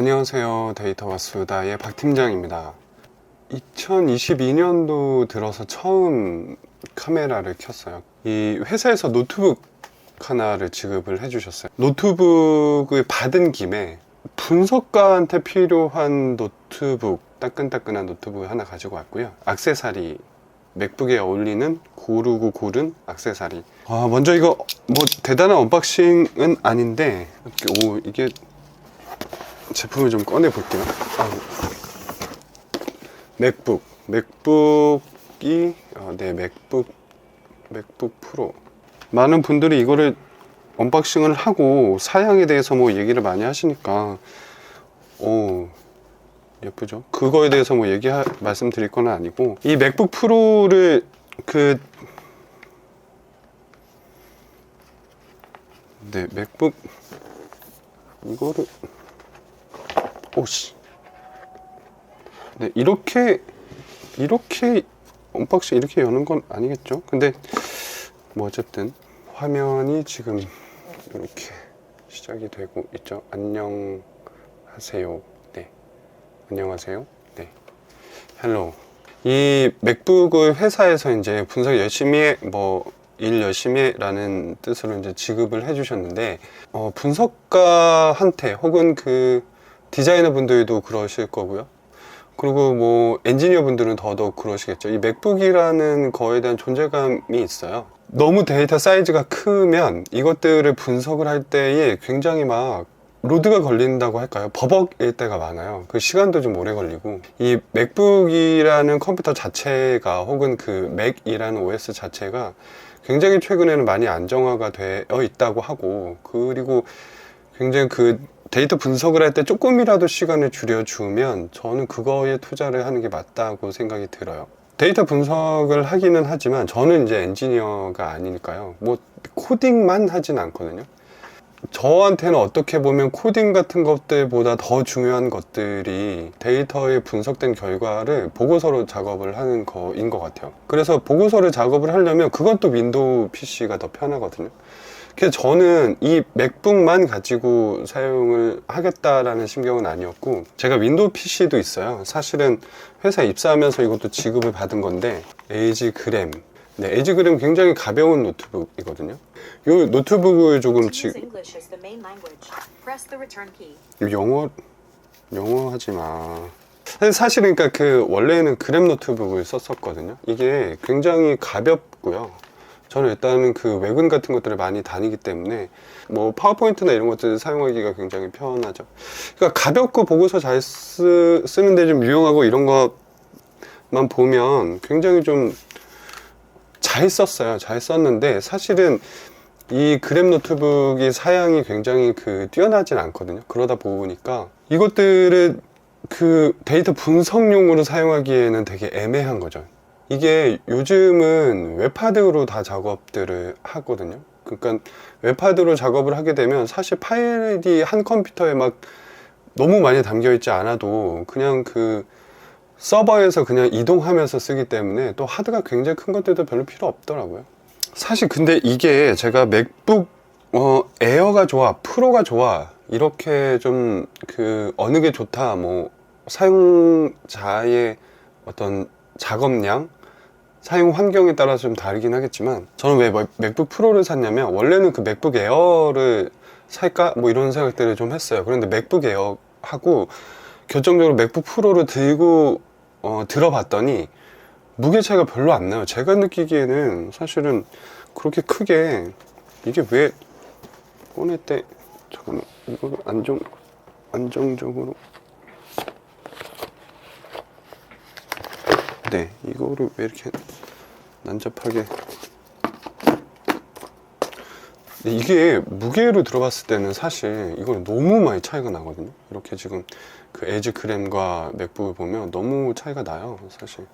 안녕하세요. 데이터와 수다의 박 팀장입니다. 2022년도 들어서 처음 카메라를 켰어요. 이 회사에서 노트북 하나를 지급을 해주셨어요. 노트북을 받은 김에 분석가한테 필요한 노트북, 따끈따끈한 노트북을 하나 가지고 왔고요. 액세서리, 맥북에 어울리는 고르고 고른 액세서리. 먼저 이거 뭐 대단한 언박싱은 아닌데, 이게 제품을 좀 꺼내 볼게요. 맥북이 네, 맥북 프로. 많은 분들이 이거를 언박싱을 하고 사양에 대해서 뭐 얘기를 많이 하시니까 예쁘죠? 그거에 대해서 뭐 말씀드릴 건 아니고, 이 맥북 프로를 맥북 이거를 네, 이렇게 언박싱 이렇게 여는 건 아니겠죠? 근데 뭐 어쨌든 화면이 지금 이렇게 시작이 되고 있죠. 안녕하세요. 네, 안녕하세요. 네, 헬로. 이 맥북을 회사에서 이제 분석 열심히 일 열심히 라는 뜻으로 이제 지급을 해주셨는데, 분석가한테 혹은 그 디자이너 분들도 그러실 거고요. 그리고 뭐 엔지니어 분들은 더더욱 그러시겠죠. 이 맥북이라는 거에 대한 존재감이 있어요. 너무 데이터 사이즈가 크면 이것들을 분석을 할 때에 굉장히 막 로드가 걸린다고 할까요? 버벅일 때가 많아요. 그 시간도 좀 오래 걸리고, 이 맥북이라는 컴퓨터 자체가 혹은 그 맥이라는 OS 자체가 굉장히 최근에는 많이 안정화가 되어 있다고 하고, 그리고 굉장히 그 데이터 분석을 할 때 조금이라도 시간을 줄여주면 저는 그거에 투자를 하는 게 맞다고 생각이 들어요. 데이터 분석을 하기는 하지만 저는 이제 엔지니어가 아니니까요. 뭐 코딩만 하진 않거든요. 저한테는 어떻게 보면 코딩 같은 것들보다 더 중요한 것들이 데이터의 분석된 결과를 보고서로 작업을 하는 거인 것 같아요. 그래서 보고서를 작업을 하려면 그것도 윈도우 PC가 더 편하거든요. 그래서 저는 이 맥북만 가지고 사용을 하겠다라는 심경은 아니었고, 제가 윈도우 PC도 있어요. 사실은 회사 입사하면서 이것도 지급을 받은 건데, 에이지 그램. 네, 에이지 그램 굉장히 가벼운 노트북이거든요. 이 노트북을 조금 영어 하지 마. 사실은 그러니까 원래는 그램 노트북을 썼었거든요. 이게 굉장히 가볍고요. 저는 일단은 그 외근 같은 것들을 많이 다니기 때문에 뭐 파워포인트나 이런 것들을 사용하기가 굉장히 편하죠. 그러니까 가볍고 보고서 잘 쓰는데 좀 유용하고 이런 것만 보면 굉장히 좀 잘 썼어요. 잘 썼는데 사실은 이 그램 노트북이 사양이 굉장히 뛰어나진 않거든요. 그러다 보니까 이것들을 그 데이터 분석용으로 사용하기에는 되게 애매한 거죠. 이게 요즘은 웹하드로 다 작업들을 하거든요. 그러니까 웹하드로 작업을 하게 되면 사실 파일이 한 컴퓨터에 막 너무 많이 담겨 있지 않아도 그냥 그 서버에서 그냥 이동하면서 쓰기 때문에 또 하드가 굉장히 큰 것들도 별로 필요 없더라고요. 사실 근데 이게 제가 맥북 에어가 좋아, 프로가 좋아, 이렇게 좀 어느 게 좋다, 뭐 사용자의 어떤 작업량, 사용 환경에 따라서 좀 다르긴 하겠지만, 저는 왜 맥북 프로를 샀냐면, 원래는 그 맥북 에어를 살까 뭐 이런 생각들을 좀 했어요. 그런데 맥북 에어하고 결정적으로 맥북 프로를 들어봤더니 무게 차이가 별로 안 나요. 제가 느끼기에는 사실은 그렇게 크게, 이게 왜 꺼낼 때, 잠깐만, 이거를 안정적으로, 네, 이거를 왜 이렇게 난잡하게. 이게 무게로 들어봤을 때는 사실 이걸 너무 많이 차이가 나거든요. 이렇게 지금 그 에이지 그램과 맥북을 보면 너무 차이가 나요, 사실.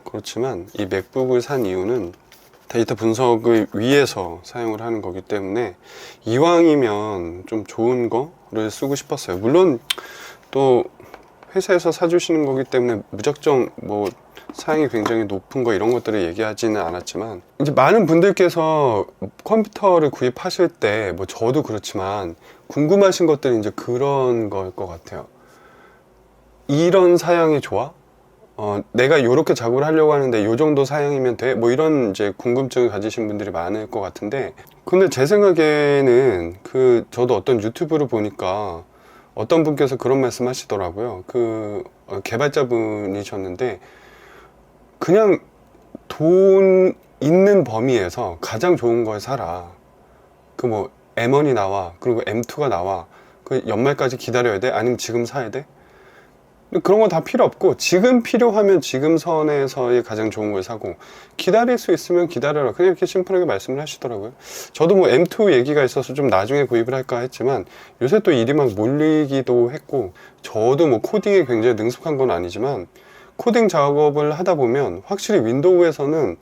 그렇지만 이 맥북을 산 이유는 데이터 분석을 위해서 사용을 하는 거기 때문에 이왕이면 좀 좋은 거를 쓰고 싶었어요. 물론 또 회사에서 사주시는 거기 때문에 무작정 뭐 사양이 굉장히 높은 거 이런 것들을 얘기하지는 않았지만, 이제 많은 분들께서 컴퓨터를 구입하실 때, 뭐 저도 그렇지만 궁금하신 것들이 이제 그런 걸 것 같아요. 이런 사양이 좋아? 내가 이렇게 작업을 하려고 하는데 이 정도 사양이면 돼? 뭐 이런 이제 궁금증을 가지신 분들이 많을 것 같은데, 근데 제 생각에는 저도 어떤 유튜브를 보니까 어떤 분께서 그런 말씀 하시더라고요. 개발자분이셨는데, 그냥 돈 있는 범위에서 가장 좋은 걸 사라. 뭐 M1이 나와, 그리고 M2가 나와, 연말까지 기다려야 돼? 아니면 지금 사야 돼? 그런 건 다 필요 없고, 지금 필요하면 지금 선에서의 가장 좋은 걸 사고, 기다릴 수 있으면 기다려라. 그냥 이렇게 심플하게 말씀을 하시더라고요. 저도 뭐 M2 얘기가 있어서 좀 나중에 구입을 할까 했지만, 요새 또 일이 막 몰리기도 했고, 저도 뭐 코딩에 굉장히 능숙한 건 아니지만, 코딩 작업을 하다 보면 확실히 윈도우에서는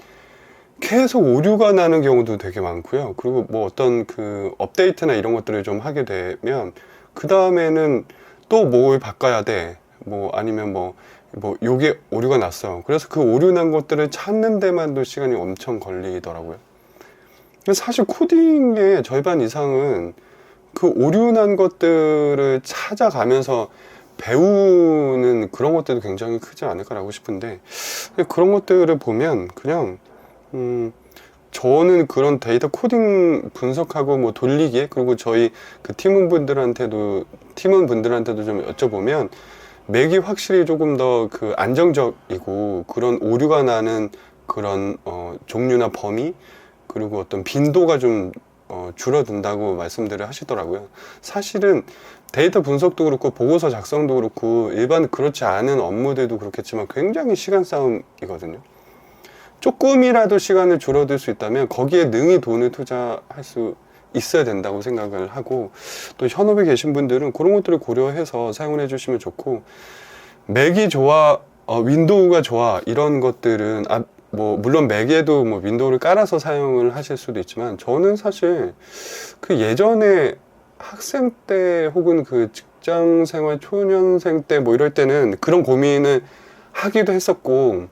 계속 오류가 나는 경우도 되게 많고요. 그리고 뭐 어떤 업데이트나 이런 것들을 좀 하게 되면, 그 다음에는 또 뭘 바꿔야 돼. 뭐 아니면 요게 오류가 났어. 그래서 그 오류 난 것들을 찾는 데만도 시간이 엄청 걸리더라고요. 사실 코딩의 절반 이상은 그 오류 난 것들을 찾아가면서 배우는 그런 것들도 굉장히 크지 않을까라고 싶은데, 그런 것들을 보면 그냥 저는 그런 데이터 코딩 분석하고 뭐 돌리기에, 그리고 저희 팀원분들한테도 좀 여쭤보면, 맥이 확실히 조금 더 안정적이고, 그런 오류가 나는 그런 종류나 범위, 그리고 어떤 빈도가 좀 줄어든다고 말씀들을 하시더라고요. 사실은 데이터 분석도 그렇고 보고서 작성도 그렇고 일반 그렇지 않은 업무들도 그렇겠지만 굉장히 시간 싸움이거든요. 조금이라도 시간을 줄어들 수 있다면 거기에 능히 돈을 투자할 수 있어야 된다고 생각을 하고, 또 현업에 계신 분들은 그런 것들을 고려해서 사용을 해주시면 좋고, 맥이 좋아, 윈도우가 좋아, 이런 것들은 뭐 물론 맥에도 뭐 윈도우를 깔아서 사용을 하실 수도 있지만, 저는 사실 예전에 학생 때 혹은 직장 생활 초년생 때 뭐 이럴 때는 그런 고민을 하기도 했었고,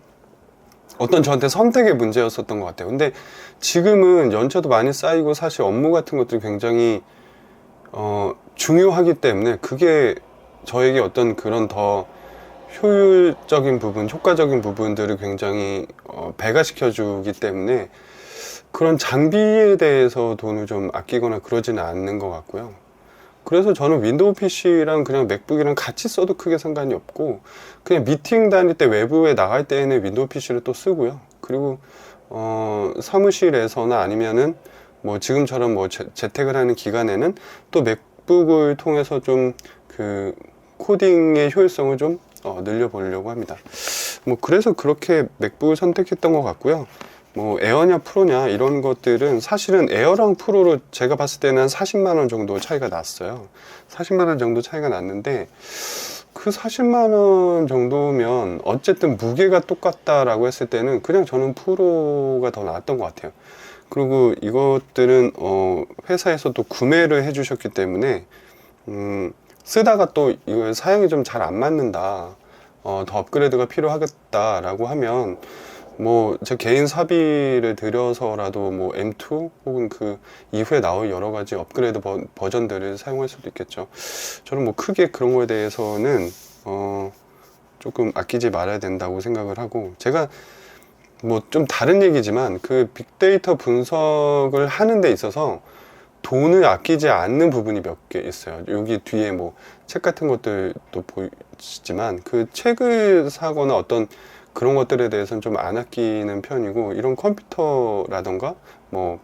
어떤 저한테 선택의 문제였었던 것 같아요. 근데 지금은 연차도 많이 쌓이고 사실 업무 같은 것들이 굉장히 중요하기 때문에, 그게 저에게 어떤 그런 더 효율적인 부분, 효과적인 부분들을 굉장히 배가시켜 주기 때문에 그런 장비에 대해서 돈을 좀 아끼거나 그러지는 않는 것 같고요. 그래서 저는 윈도우 PC랑 그냥 맥북이랑 같이 써도 크게 상관이 없고, 그냥 미팅 다닐 때 외부에 나갈 때에는 윈도우 PC를 또 쓰고요. 그리고 사무실에서나 아니면은 뭐 지금처럼 뭐 재택을 하는 기간에는 또 맥북을 통해서 좀 코딩의 효율성을 좀 늘려보려고 합니다. 뭐 그래서 그렇게 맥북을 선택했던 것 같고요. 뭐 에어냐 프로냐 이런 것들은 사실은 에어랑 프로로 제가 봤을 때는 한 40만 원 정도 차이가 났어요. 40만 원 정도 차이가 났는데, 그 40만 원 정도면 어쨌든 무게가 똑같다라고 했을 때는 그냥 저는 프로가 더 나았던 것 같아요. 그리고 이것들은 회사에서 또 구매를 해주셨기 때문에 쓰다가 또 이거 사양이 좀 잘 안 맞는다, 더 업그레이드가 필요하겠다라고 하면 뭐 제 개인 사비를 들여서라도 뭐 M2 혹은 이후에 나올 여러 가지 업그레이드 버전들을 사용할 수도 있겠죠. 저는 뭐 크게 그런 거에 대해서는 조금 아끼지 말아야 된다고 생각을 하고, 제가 뭐 좀 다른 얘기지만 빅데이터 분석을 하는 데 있어서 돈을 아끼지 않는 부분이 몇 개 있어요. 여기 뒤에 뭐 책 같은 것들도 보이시지만 책을 사거나 어떤 그런 것들에 대해서는 좀 안 아끼는 편이고, 이런 컴퓨터라던가 뭐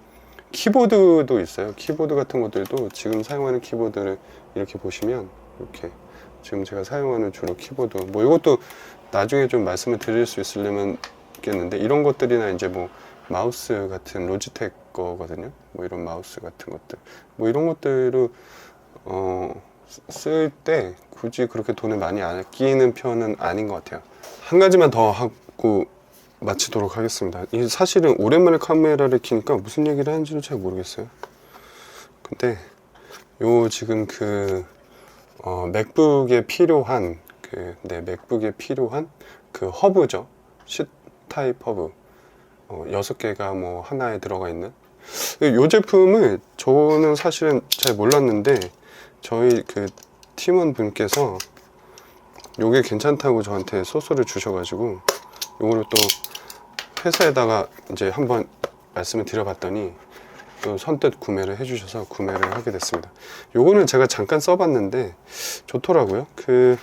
키보드도 있어요. 키보드 같은 것들도 지금 사용하는 키보드를 이렇게 보시면, 이렇게 지금 제가 사용하는 주로 키보드, 뭐 이것도 나중에 좀 말씀을 드릴 수 있으려면 겠는데, 이런 것들이나 이제 뭐 마우스 같은 로지텍 거거든요. 뭐 이런 마우스 같은 것들, 뭐 이런 것들을 쓸 때 굳이 그렇게 돈을 많이 아끼는 편은 아닌 것 같아요. 한 가지만 더 하고 마치도록 하겠습니다. 사실은 오랜만에 카메라를 켜니까 무슨 얘기를 하는지는 잘 모르겠어요. 근데 지금 맥북에 필요한 맥북에 필요한 허브죠. C 타입 허브 6개가 뭐 하나에 들어가 있는 이 제품을 저는 사실은 잘 몰랐는데, 저희 그 팀원 분께서 요게 괜찮다고 저한테 소스를 주셔가지고 요거를 또 회사에다가 이제 한번 말씀을 드려봤더니 또 선뜻 구매를 해주셔서 구매를 하게 됐습니다. 요거는 제가 잠깐 써봤는데 좋더라고요. 그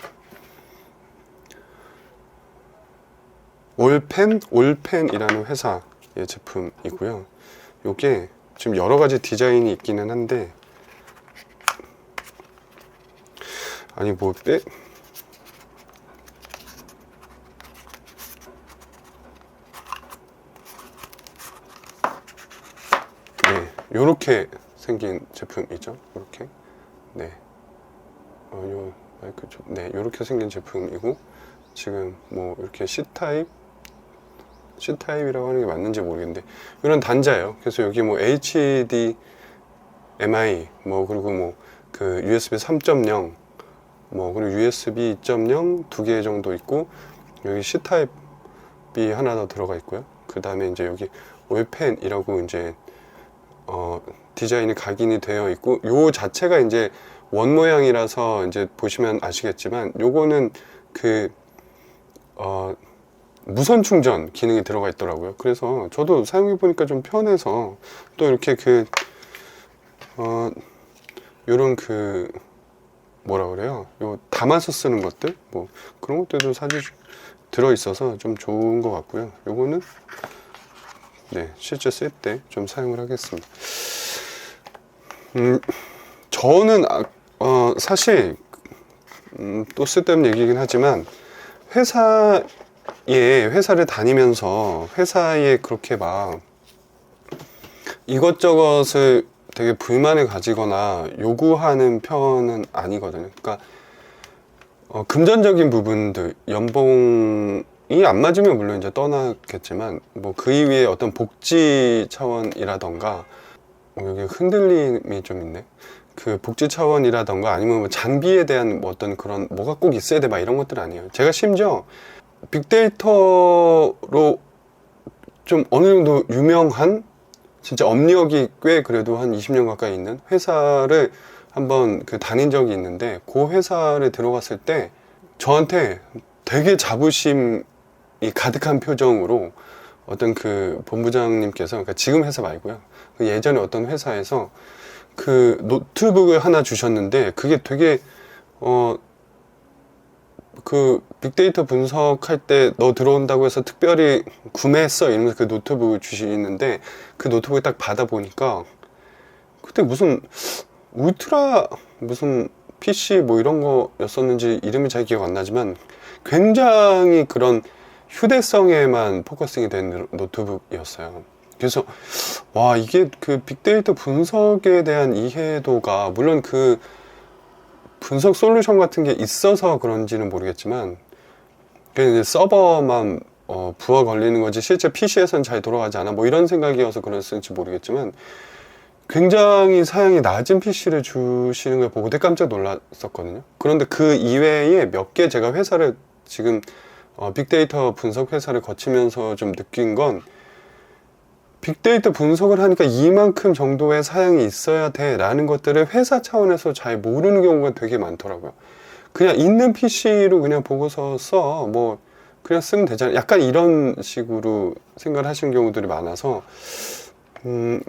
올펜이라는 회사의 제품이고요. 요게 지금 여러 가지 디자인이 있기는 한데, 아니 뭐 네, 요렇게 생긴 제품이죠. 요렇게. 네. 요 마이크 좀, 네, 요렇게 생긴 제품이고, 지금 뭐 이렇게 C타입이라고 하는 게 맞는지 모르겠는데 이런 단자예요. 그래서 여기 뭐 HDMI 뭐 그리고 뭐 그 USB 3.0 뭐 그리고 USB 2.0 두 개 정도 있고, 여기 C타입이 하나 더 들어가 있고요. 그 다음에 이제 여기 올펜이라고 이제 디자인이 각인이 되어 있고, 요 자체가 이제 원 모양이라서 이제 보시면 아시겠지만 요거는 그 무선 충전 기능이 들어가 있더라고요. 그래서 저도 사용해 보니까 좀 편해서, 또 이렇게 그 요런 그 뭐라 그래요, 요 담아서 쓰는 것들 뭐 그런 것들도 사실 들어 있어서 좀 좋은 것 같고요. 요거는 네, 실제 쓸 때 좀 사용을 하겠습니다. 저는 사실 또 쓸데없는 얘기긴 하지만 회사를 다니면서 회사에 그렇게 막 이것저것을 되게 불만을 가지거나 요구하는 편은 아니거든요. 그러니까 금전적인 부분들, 연봉이 안 맞으면 물론 이제 떠나겠지만, 뭐 그 이외에 어떤 복지 차원이라던가, 여기 흔들림이 좀 있네. 그 복지 차원이라던가 아니면 뭐 장비에 대한 뭐 어떤 그런 뭐가 꼭 있어야 돼 막 이런 것들 아니에요. 제가 심지어 빅데이터로 좀 어느 정도 유명한, 진짜 업력이 꽤 그래도 한 20년 가까이 있는 회사를 한번 그 다닌 적이 있는데, 그 회사를 들어갔을 때 저한테 되게 자부심이 가득한 표정으로 어떤 그 본부장님께서, 그러니까 지금 회사 말고요, 그 예전에 어떤 회사에서 그 노트북을 하나 주셨는데, 그게 되게 그 빅데이터 분석할 때 너 들어온다고 해서 특별히 구매했어 이러면서 그 노트북을 주시는데, 그 노트북을 딱 받아보니까 그때 무슨 울트라 무슨 PC 뭐 이런 거였었는지 이름이 잘 기억 안 나지만 굉장히 그런 휴대성에만 포커싱이 된 노트북이었어요. 그래서 와, 이게 그 빅데이터 분석에 대한 이해도가, 물론 그 분석 솔루션 같은 게 있어서 그런지는 모르겠지만, 그냥 이제 서버만 부하 걸리는 거지 실제 PC에서는 잘 돌아가지 않아, 뭐 이런 생각이어서 그랬을지 모르겠지만, 굉장히 사양이 낮은 PC를 주시는 걸 보고 되게 깜짝 놀랐었거든요. 그런데 그 이외에 몇 개 제가 회사를 지금 빅데이터 분석 회사를 거치면서 좀 느낀 건, 빅데이터 분석을 하니까 이만큼 정도의 사양이 있어야 돼 라는 것들을 회사 차원에서 잘 모르는 경우가 되게 많더라고요. 그냥 있는 PC로 그냥 보고서 써, 뭐 그냥 쓰면 되잖아, 약간 이런 식으로 생각을 하시는 경우들이 많아서,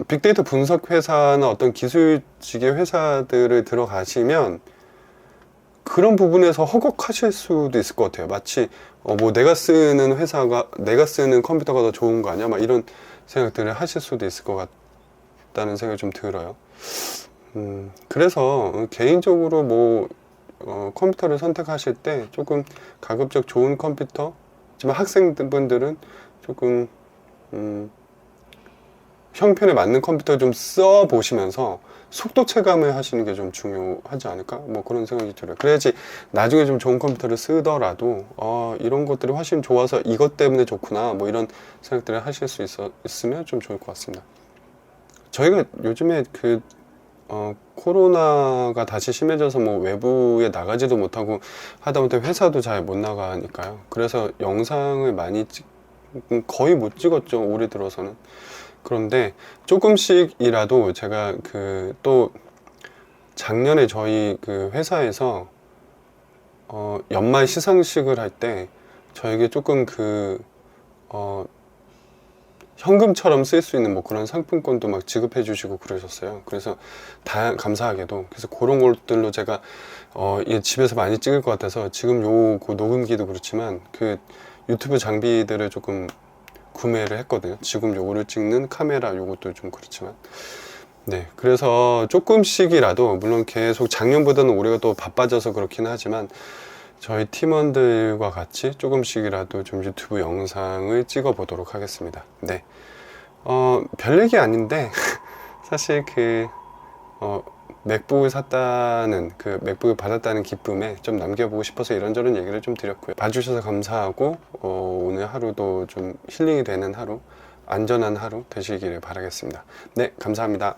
빅데이터 분석 회사나 어떤 기술직의 회사들을 들어가시면 그런 부분에서 허걱하실 수도 있을 것 같아요. 마치 뭐 내가 쓰는 컴퓨터가 더 좋은 거 아니야, 막 이런 생각들을 하실 수도 있을 것 같다는 생각이 좀 들어요. 그래서 개인적으로 뭐 컴퓨터를 선택하실 때 조금 가급적 좋은 컴퓨터, 하지만 학생분들은 조금 형편에 맞는 컴퓨터 좀 써보시면서 속도 체감을 하시는 게 좀 중요하지 않을까, 뭐 그런 생각이 들어요. 그래야지 나중에 좀 좋은 컴퓨터를 쓰더라도 이런 것들이 훨씬 좋아서 이것 때문에 좋구나, 뭐 이런 생각들을 하실 수 있으면 좀 좋을 것 같습니다. 저희가 요즘에 그 코로나가 다시 심해져서 뭐 외부에 나가지도 못하고 하다못해 회사도 잘 못 나가니까요. 그래서 영상을 많이 거의 못 찍었죠, 올해 들어서는. 그런데 조금씩이라도 제가 그 또 작년에 저희 그 회사에서 연말 시상식을 할 때 저에게 조금 현금처럼 쓸 수 있는 뭐 그런 상품권도 막 지급해 주시고 그러셨어요. 그래서 감사하게도 그래서 그런 것들로 제가 이게 집에서 많이 찍을 것 같아서 지금 그 녹음기도 그렇지만 그 유튜브 장비들을 조금 구매를 했거든요. 지금 요거를 찍는 카메라 요것도 좀 그렇지만 네, 그래서 조금씩이라도 물론 계속 작년보다는 올해가 또 바빠져서 그렇긴 하지만 저희 팀원들과 같이 조금씩이라도 좀 유튜브 영상을 찍어 보도록 하겠습니다. 네, 별 얘기 아닌데 사실 맥북을 샀다는 맥북을 받았다는 기쁨에 좀 남겨보고 싶어서 이런저런 얘기를 좀 드렸고요. 봐주셔서 감사하고 오늘 하루도 좀 힐링이 되는 하루, 안전한 하루 되시기를 바라겠습니다. 네, 감사합니다.